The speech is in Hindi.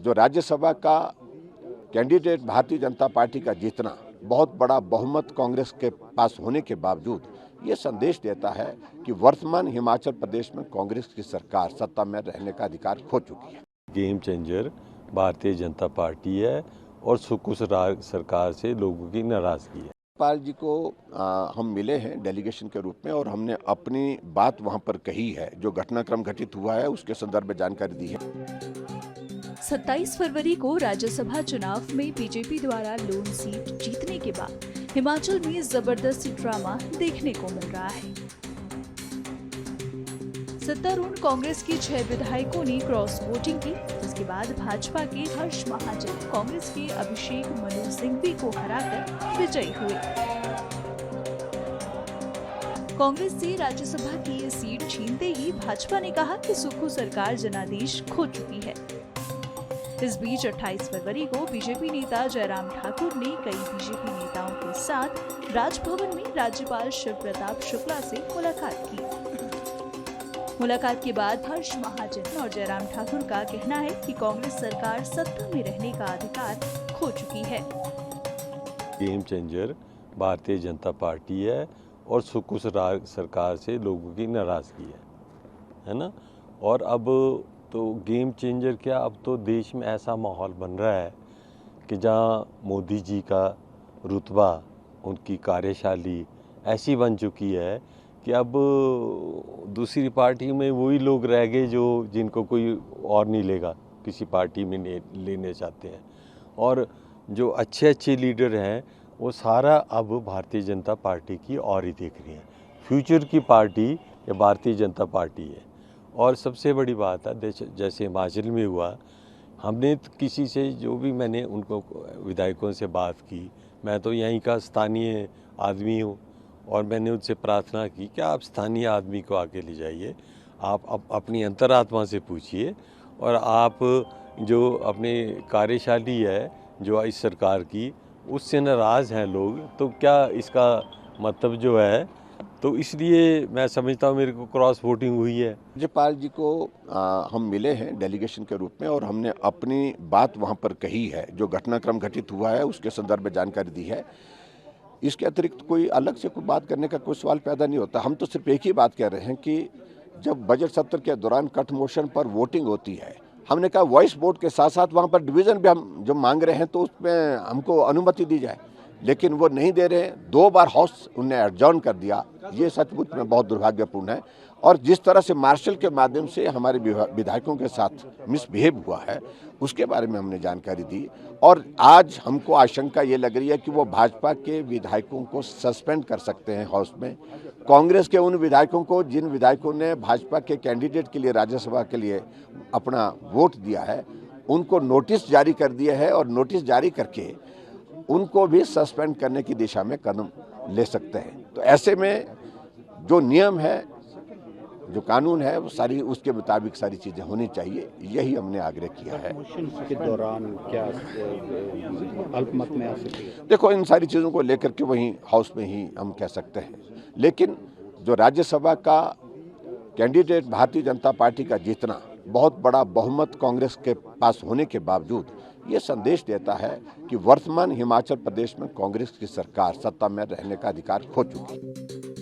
जो राज्यसभा का कैंडिडेट भारतीय जनता पार्टी का जीतना बहुत बड़ा बहुमत कांग्रेस के पास होने के बावजूद ये संदेश देता है कि वर्तमान हिमाचल प्रदेश में कांग्रेस की सरकार सत्ता में रहने का अधिकार खो चुकी है। Game changer Bharatiya Janata party है और सुकुश सरकार से लोगों की नाराजगी है। पाल जी को हम मिले हैं डेलीगेशन के रूप में और हमने अपनी बात वहां पर कही है, जो घटनाक्रम घटित हुआ है उसके संदर्भ में जानकारी दी है। 27 फरवरी को राज्यसभा चुनाव में बीजेपी द्वारा लोन सीट जीतने के बाद हिमाचल में जबरदस्त ड्रामा देखने को मिल रहा है। सत्तारूढ़ कांग्रेस के 6 विधायकों ने क्रॉस वोटिंग की, जिसके बाद भाजपा के हर्ष महाजन कांग्रेस के अभिषेक मनु सिंघवी को हराकर विजयी हुए। कांग्रेस से राज्यसभा की ये सीट छीनते ही भाजपा ने कहा कि सुक्खू सरकार जनादेश खो चुकी है। इस बीच 28 फरवरी को बीजेपी नेता जयराम ठाकुर ने कई बीजेपी नेताओं के साथ राजभवन में राज्यपाल शिव प्रताप शुक्ला से मुलाकात की। मुलाकात के बाद हर्ष महाजन और जयराम ठाकुर का कहना है कि कांग्रेस सरकार सत्ता में रहने का अधिकार खो चुकी है। Game changer Bharatiya Janata party है और सुकुश सरकार से लोगों की नाराजगी है ना। और अब तो गेम चेंजर क्या, अब तो देश में ऐसा माहौल बन रहा है कि जहाँ मोदी जी का रुतबा, उनकी कार्यशैली ऐसी बन चुकी है कि अब दूसरी पार्टी में वही लोग रह गए जो जिनको कोई और नहीं लेगा, किसी पार्टी में लेने चाहते हैं। और जो अच्छे अच्छे लीडर हैं वो सारा अब भारतीय जनता पार्टी की और ही देख रही हैं। फ्यूचर की पार्टी ये भारतीय जनता पार्टी है। और सबसे बड़ी बात है, जैसे हिमाचल में हुआ, हमने किसी से जो भी मैंने उनको विधायकों से बात की, मैं तो यहीं का स्थानीय आदमी हूँ और मैंने उनसे प्रार्थना की कि आप स्थानीय आदमी को आगे ले जाइए, आप अपनी अंतरात्मा से पूछिए और आप जो अपने कार्यशैली है जो इस सरकार की, उससे नाराज़ हैं लोग, तो क्या इसका मतलब जो है, तो इसलिए मैं समझता हूँ मेरे को क्रॉस वोटिंग हुई है। राज्यपाल जी को हम मिले हैं डेलीगेशन के रूप में और हमने अपनी बात वहां पर कही है, जो घटनाक्रम घटित हुआ है उसके संदर्भ में जानकारी दी है। इसके अतिरिक्त कोई अलग से कोई बात करने का कोई सवाल पैदा नहीं होता। हम तो सिर्फ एक ही बात कह रहे हैं कि जब बजट सत्र के दौरान कट मोशन पर वोटिंग होती है, हमने कहा वॉइस वोट के साथ साथ वहाँ पर डिवीज़न भी हम जो मांग रहे हैं तो उसमें हमको अनुमति दी जाए, लेकिन वो नहीं दे रहे हैं। 2 बार हाउस उन्हें एडजॉर्न कर दिया, ये सचमुच में बहुत दुर्भाग्यपूर्ण है। और जिस तरह से मार्शल के माध्यम से हमारे विधायकों के साथ मिसबिहेव हुआ है उसके बारे में हमने जानकारी दी। और आज हमको आशंका ये लग रही है कि वो भाजपा के विधायकों को सस्पेंड कर सकते हैं हाउस में। कांग्रेस के उन विधायकों को जिन विधायकों ने भाजपा के कैंडिडेट के लिए राज्यसभा के लिए अपना वोट दिया है, उनको नोटिस जारी कर दिया है और नोटिस जारी करके उनको भी सस्पेंड करने की दिशा में कदम ले सकते हैं। तो ऐसे में जो नियम है, जो कानून है, वो सारी उसके मुताबिक सारी चीज़ें होनी चाहिए, यही हमने आग्रह किया है। के दौरान क्या अल्पमत में आ सकती है? देखो, इन सारी चीज़ों को लेकर के वहीं हाउस में ही हम कह सकते हैं, लेकिन जो राज्यसभा का कैंडिडेट भारतीय जनता पार्टी का जीतना बहुत बड़ा बहुमत कांग्रेस के पास होने के बावजूद ये संदेश देता है कि वर्तमान हिमाचल प्रदेश में कांग्रेस की सरकार सत्ता में रहने का अधिकार खो चुकी है।